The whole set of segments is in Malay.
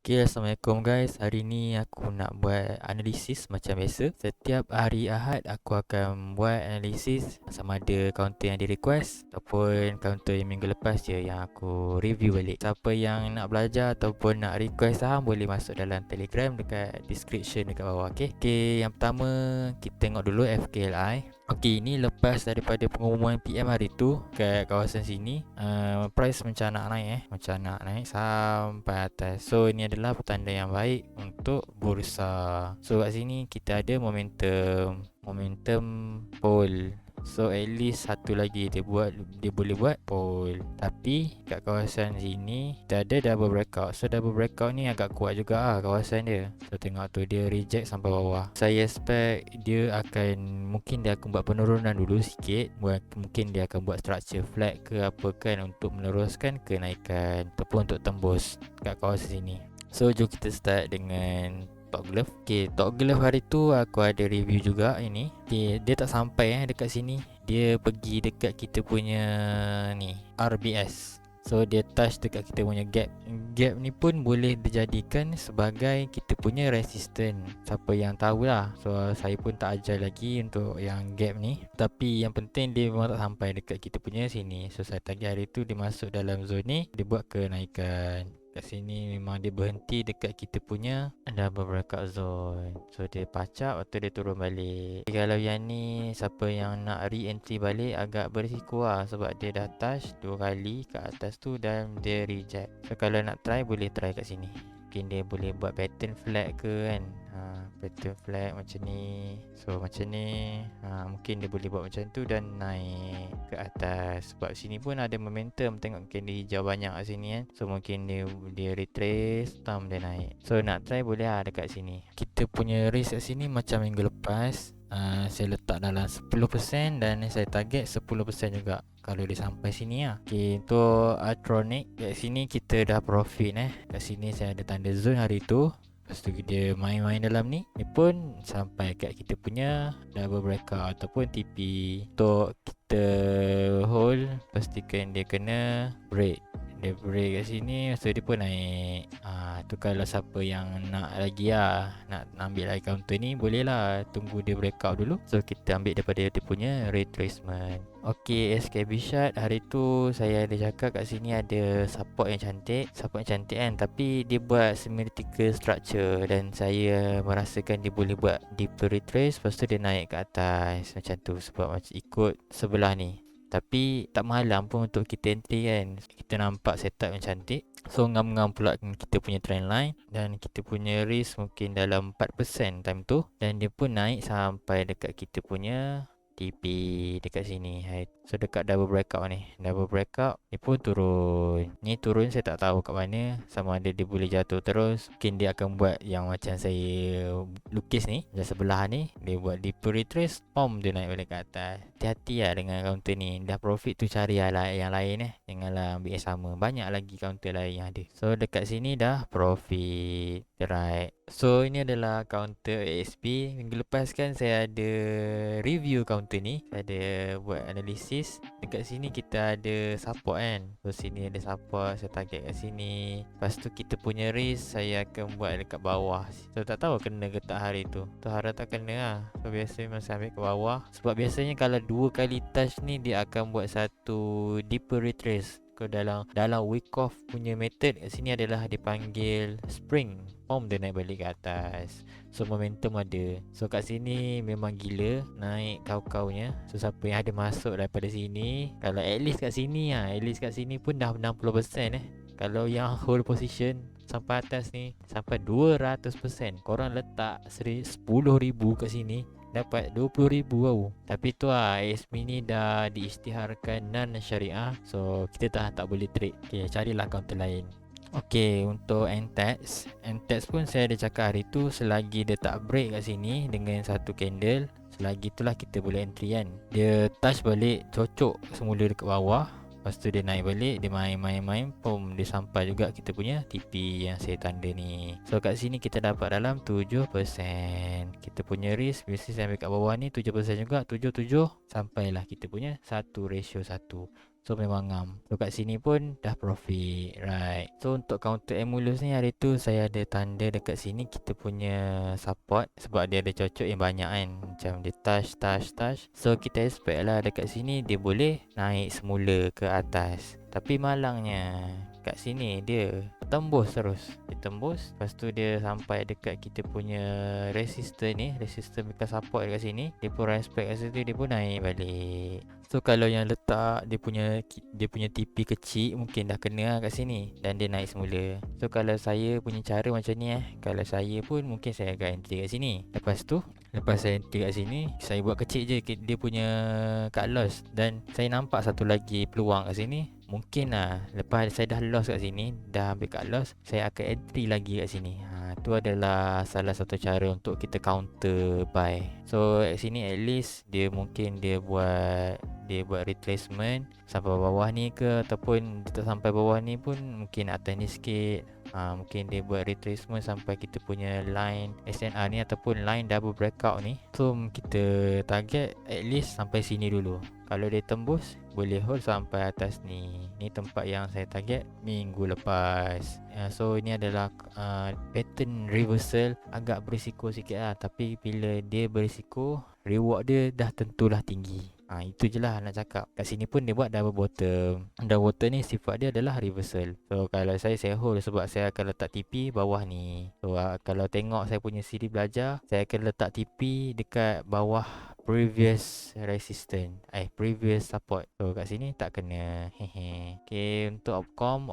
Okay, Assalamualaikum guys. Hari ni aku nak buat analisis macam biasa. Setiap hari Ahad aku akan buat analisis sama ada counter yang di request ataupun counter yang minggu lepas je yang aku review balik. Siapa yang nak belajar ataupun nak request saham boleh masuk dalam Telegram dekat description dekat bawah. Okay, yang pertama kita tengok dulu FKLI. Okey, ini lepas daripada pengumuman PM hari tu kat kawasan sini, price macam nak naik macam nak naik sampai atas. So ini adalah petanda yang baik untuk bursa. So kat sini kita ada momentum pole. So at least satu lagi dia boleh buat pole. Tapi kat kawasan sini kita ada double breakout. So double breakout ni agak kuat juga kawasan dia. So tengok tu dia reject sampai bawah. Saya expect mungkin dia akan buat penurunan dulu sikit. Mungkin dia akan buat structure flat ke apa kan untuk meneruskan kenaikan ataupun untuk tembus kat kawasan sini. So jom kita start dengan Top Glove. Okay, Top Glove hari tu aku ada review juga ini. Okay, dia tak sampai dekat sini. Dia pergi dekat kita punya ni RBS. So dia touch dekat kita punya gap. Gap ni pun boleh dijadikan sebagai kita punya resistance. Siapa yang tahulah. So saya pun tak ajar lagi untuk yang gap ni. Tapi yang penting dia memang tak sampai dekat kita punya sini. So saya target hari tu dia masuk dalam zone ni, dia buat kenaikan. Kat sini memang dia berhenti dekat kita punya double breakout zone. So dia pacak waktu dia turun balik. Kalau yang ni siapa yang nak re-entry balik agak berisiko sebab dia dah touch 2 kali kat atas tu dan dia reject. So kalau nak try boleh try kat sini. Mungkin dia boleh buat pattern flat ke kan. Pattern flat macam ni. So macam ni mungkin dia boleh buat macam tu dan naik ke atas. Sebab sini pun ada momentum. Tengok candle hijau banyak kat sini kan. So mungkin dia retrace tam dia naik. So nak try boleh dekat sini. Kita punya risk kat sini macam minggu lepas. Saya letak dalam 10% dan saya target 10% juga kalau dia sampai sini Okay, untuk Atronic kat sini kita dah profit kat sini saya ada tanda zone hari tu. Lepas tu dia main-main dalam ni. Ni pun sampai kat kita punya double breakout ataupun TP. Untuk kita hold, pastikan dia kena break. Dia break kat sini, so dia pun naik. Tu kalau siapa yang nak lagi nak ambil lagi counter ni, boleh lah tunggu dia breakout dulu. So kita ambil daripada dia punya retracement. Okay, SKB Shard hari tu saya ada cakap kat sini ada support yang cantik kan, tapi dia buat symmetrical structure dan saya merasakan dia boleh buat deeper retrace, lepas tu dia naik ke atas macam tu sebab macam ikut sebelah ni. Tapi tak malam pun untuk kita entry kan. Kita nampak setup yang cantik. So ngam-ngam pula kita punya trend line. Dan kita punya risk mungkin dalam 4% time tu. Dan dia pun naik sampai dekat kita punya TP dekat sini. So dekat double breakout ni. Double breakout ni pun turun. Ni turun saya tak tahu kat mana. Sama ada dia boleh jatuh terus. Mungkin dia akan buat yang macam saya lukis ni. Yang sebelah ni. Dia buat deeper retrace. Dia naik balik ke atas. Hati-hati dengan counter ni. Dah profit tu cari yang lain Janganlah ambil yang sama. Banyak lagi counter lain yang ada. So dekat sini dah profit. Right. So ini adalah counter ASP. Minggu lepas kan saya ada review counter ni. Saya ada buat analisis. Dekat sini kita ada support kan. So sini ada support. Saya target kat sini. Lepas tu kita punya risk saya akan buat dekat bawah. So tak tahu kena ke tak hari tu. Tu harap tak kena So biasa memang saya ambil ke bawah. Sebab biasanya kalau 2 kali touch ni dia akan buat satu deeper retrace. Kalau dalam week off punya method kat sini adalah dipanggil spring. Dia naik balik ke atas. So momentum ada. So kat sini memang gila naik kau-kaunya. So siapa yang ada masuk daripada sini, kalau at least kat sini at least kat sini pun dah 60%. Kalau yang hold position sampai atas ni sampai 200%. Korang letak 10,000 kat sini dapat 20,000 tau. Tapi tu ASP ni dah diisytiharkan non syariah. So kita tak boleh trade. Okay, carilah counter lain. Okay, untuk NTEX pun saya ada cakap hari tu, selagi dia tak break kat sini dengan satu candle, selagi itulah kita boleh entry kan. Dia touch balik, cocok semula dekat bawah. Lepas tu dia naik balik, dia main dia sampai juga kita punya TP yang saya tanda ni. So kat sini kita dapat dalam 7%. Kita punya risk biasa saya ambil kat bawah ni 7% juga, 7 sampailah kita punya 1:1. So memang ngam. So kat sini pun dah profit, right? So untuk counter emulus ni, hari tu saya ada tanda dekat sini kita punya support, sebab dia ada cocok yang banyak kan, macam dia touch. So kita expect lah dekat sini dia boleh naik semula ke atas. Tapi malangnya kat sini dia tembus terus. Dia tembus, lepas tu dia sampai dekat kita punya resistor bekas support dekat sini. Dia pun respect kat situ, dia pun naik balik. So kalau yang letak dia punya TP kecil, mungkin dah kena lah kat sini dan dia naik semula. So kalau saya punya cara macam ni kalau saya pun mungkin saya akan entry kat sini. Lepas saya entry kat sini, saya buat kecil je dia punya cut loss, dan saya nampak satu lagi peluang kat sini. Mungkin lah lepas saya dah loss kat sini, dah ambil cut loss, saya akan entry lagi kat sini. Tu adalah salah satu cara untuk kita counter buy. So kat sini at least dia mungkin dia buat retracement sampai bawah ni ke, ataupun dia tak sampai bawah ni pun mungkin atas ni sikit. Mungkin dia buat retracement sampai kita punya line SNR ni ataupun line double breakout ni. So kita target at least sampai sini dulu. Kalau dia tembus, boleh hold sampai atas ni. Ni tempat yang saya target minggu lepas. So ini adalah pattern reversal. Agak berisiko sikit lah, tapi bila dia berisiko, reward dia dah tentulah tinggi. Itu je lah nak cakap. Kat sini pun dia buat double bottom. Double bottom ni sifat dia adalah reversal. So kalau saya hold sebab saya akan letak TP bawah ni. So kalau tengok saya punya siri belajar, saya akan letak TP dekat bawah previous resistance, previous support. So kat sini tak kena. Okay, untuk Opcom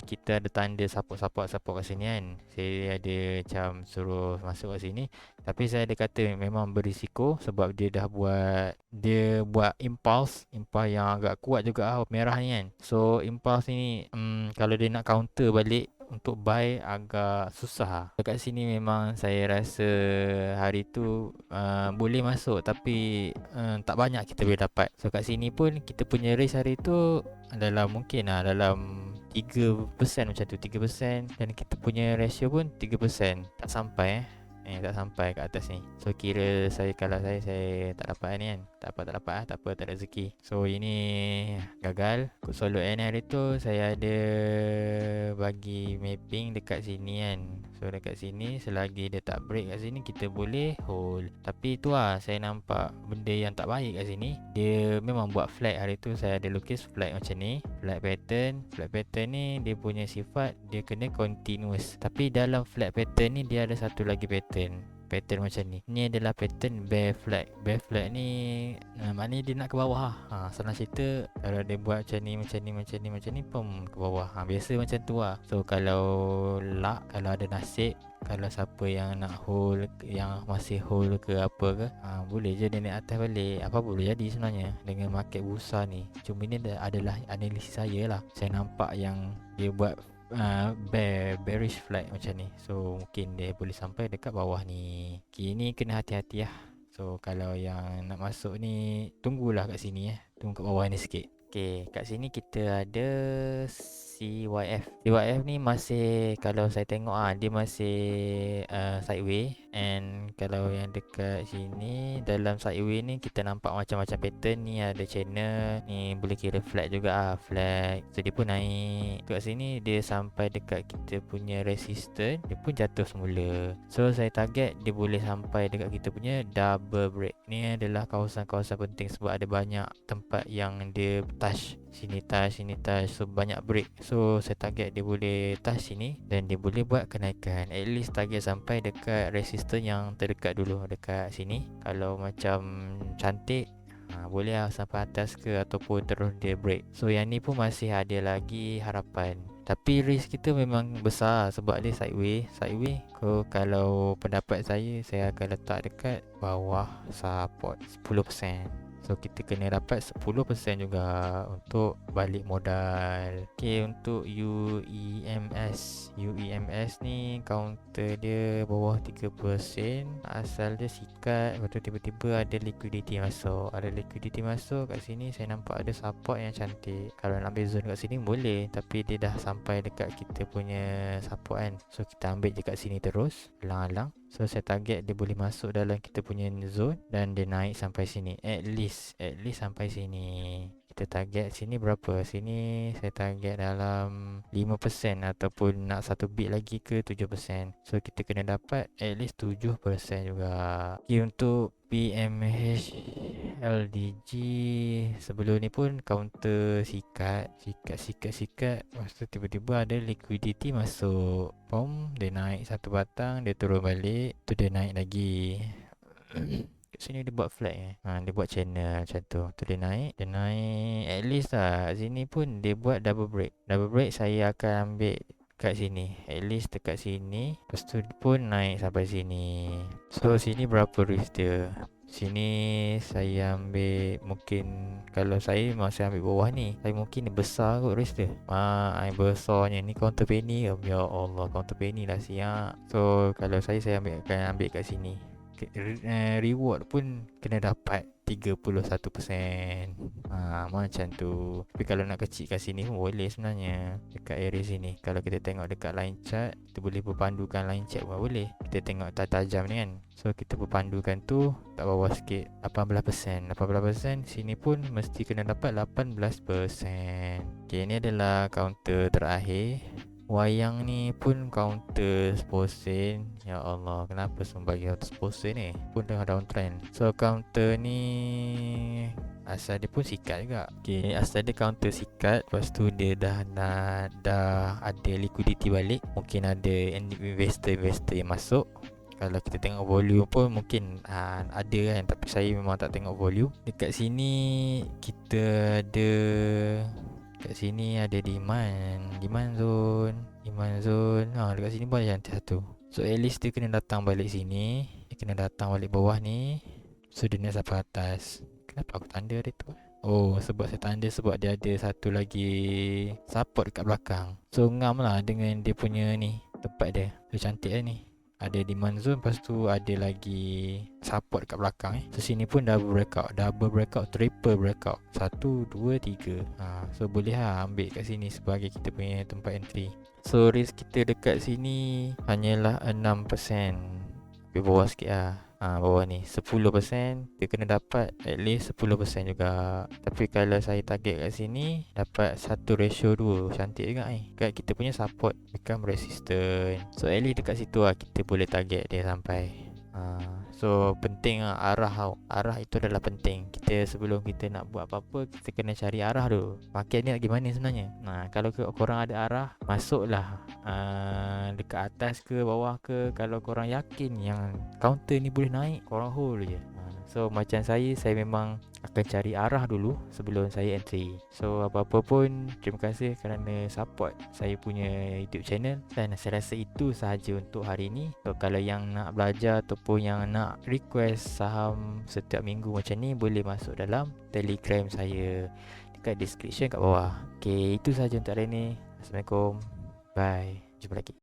kita ada tanda support kat sini kan. Saya ada macam suruh masuk kat sini, tapi saya ada kata memang berisiko sebab dia buat impulse yang agak kuat juga merah ni kan. So impulse ni kalau dia nak counter balik untuk buy agak susah. Dekat sini memang saya rasa hari tu boleh masuk, tapi tak banyak kita boleh dapat. So kat sini pun kita punya risk hari tu adalah mungkin dalam 3% macam tu, 3%, dan kita punya ratio pun 3%. Tak sampai tak sampai kat atas ni. So kira kalau saya tak dapat ni kan. Tak apa, tak ada rezeki. So ini gagal. Kut solo N hari tu saya ada bagi mapping dekat sini kan. So dekat sini selagi dia tak break kat sini, kita boleh hold. Tapi tu saya nampak benda yang tak baik kat sini. Dia memang buat flag hari tu. Saya ada lukis flag macam ni, flag pattern ni dia punya sifat dia kena continuous. Tapi dalam flag pattern ni dia ada satu lagi pattern macam ni. Ni adalah pattern bear flag. Bear flag ni maknanya dia nak ke bawah senang cerita, kalau dia buat macam ni pun ke bawah. Biasa macam tu lah. So kalau ada nasib, kalau siapa yang nak hold, yang masih hold ke apa ke, boleh je dia naik atas balik. Apa boleh jadi sebenarnya dengan market bursa ni. Cuma ni adalah analisis saya lah. Saya nampak yang dia buat bearish flag macam ni. So mungkin dia boleh sampai dekat bawah ni. Ni kena hati-hati lah. So kalau yang nak masuk ni, tunggulah kat sini tunggu kat bawah ni sikit. Okay, kat sini kita ada CYF ni masih, kalau saya tengok dia masih sideways. And kalau yang dekat sini dalam sideways ni kita nampak macam-macam pattern. Ni ada channel ni, boleh kira flat juga flat. So dia pun naik kat sini, dia sampai dekat kita punya resistance, dia pun jatuh semula. So saya target dia boleh sampai dekat kita punya double break. Ni adalah kawasan-kawasan penting sebab ada banyak tempat yang dia touch sini, so banyak break. So saya target dia boleh touch sini dan dia boleh buat kenaikan. At least target sampai dekat resistance yang terdekat dulu, dekat sini. Kalau macam cantik boleh sampai atas ke, ataupun terus dia break. So yang ni pun masih ada lagi harapan. Tapi risk kita memang besar sebab dia sideways. Kalau pendapat saya akan letak dekat bawah support 10%. So kita kena dapat 10% juga untuk balik modal. Okay, untuk UEMS ni counter dia bawah 3%. Asal dia sikat, lepas tu tiba-tiba ada liquidity masuk. Kat sini saya nampak ada support yang cantik. Kalau nak ambil zone kat sini boleh, tapi dia dah sampai dekat kita punya support kan. So kita ambil je kat sini terus, alang-alang. So saya target dia boleh masuk dalam kita punya zone dan dia naik sampai sini. At least sampai sini. Kita target sini berapa? Sini saya target dalam 5% ataupun nak 1 bit lagi ke 7%. So kita kena dapat at least 7% juga. Okay, untuk PMH LDG sebelum ni pun counter sikat. Lepas tu tiba-tiba ada liquidity masuk pom, dia naik satu batang, dia turun balik, tu dia naik lagi. Kat sini dia buat flag dia buat channel macam tu. Tu dia naik at least lah. Sini pun dia buat double break saya akan ambil kat sini, at least dekat sini. Lepas tu pun naik sampai sini. So sini berapa risk dia? Sini saya ambil, mungkin kalau saya masih ambil bawah ni, saya mungkin dia besar kot risk dia. Besarnya ni counter penny. Ya Allah, counter penny lah siap. So kalau saya akan ambil kat sini. Reward pun kena dapat 31%. Macam tu. Tapi kalau nak kecil kat sini pun boleh sebenarnya, dekat area sini. Kalau kita tengok dekat line chart, kita boleh berpandukan line chart pun boleh. Kita tengok tajam ni kan. So kita berpandukan tu tak bawah sikit, 18%. Sini pun mesti kena dapat 18%. Okay, ni adalah counter terakhir. Wayang ni pun counter 10%. Ya Allah, kenapa semua bagi counter 10% ni? Pun tengah downtrend. So counter ni asal dia pun sikat juga. Okay, asal dia counter sikat, lepas tu dia dah ada liquidity balik. Mungkin ada investor yang masuk. Kalau kita tengok volume pun mungkin ada kan, tapi saya memang tak tengok volume. Dekat sini kita ada, kat sini ada demand zone. Dekat sini pun ada cantik satu. So at least dia kena datang balik sini, dia kena datang balik bawah ni. So dia nak sampai atas. Kenapa aku tanda dia tu? Sebab saya tanda sebab dia ada satu lagi support dekat belakang. So ngam lah dengan dia punya ni, tempat dia. So cantik lah ni. Ada demand zone, lepas tu ada lagi support kat belakang. So sini pun double breakout, triple breakout. 1, 2, 3. So boleh ambil kat sini sebagai kita punya tempat entry. So risk kita dekat sini hanyalah 6%. Lebih bawah sikit lah. Bawah ni 10%. Dia kena dapat at least 10% juga. Tapi kalau saya target kat sini, dapat 1:2. Cantik juga kat kita punya support become resistant. So at least dekat situ lah kita boleh target dia sampai. So penting lah arah itu adalah penting. Kita sebelum kita nak buat apa-apa, kita kena cari arah dulu. Market ni lagi mana sebenarnya. Kalau korang ada arah, masuklah dekat atas ke bawah ke. Kalau korang yakin yang counter ni boleh naik, korang hold je. So macam saya memang akan cari arah dulu sebelum saya entry. So apa-apa pun, terima kasih kerana support saya punya YouTube channel. Dan saya rasa itu sahaja untuk hari ni. So kalau yang nak belajar ataupun yang nak request saham setiap minggu macam ni, boleh masuk dalam Telegram saya dekat description kat bawah. Okay, itu sahaja untuk hari ni. Assalamualaikum. Bye. Jumpa lagi.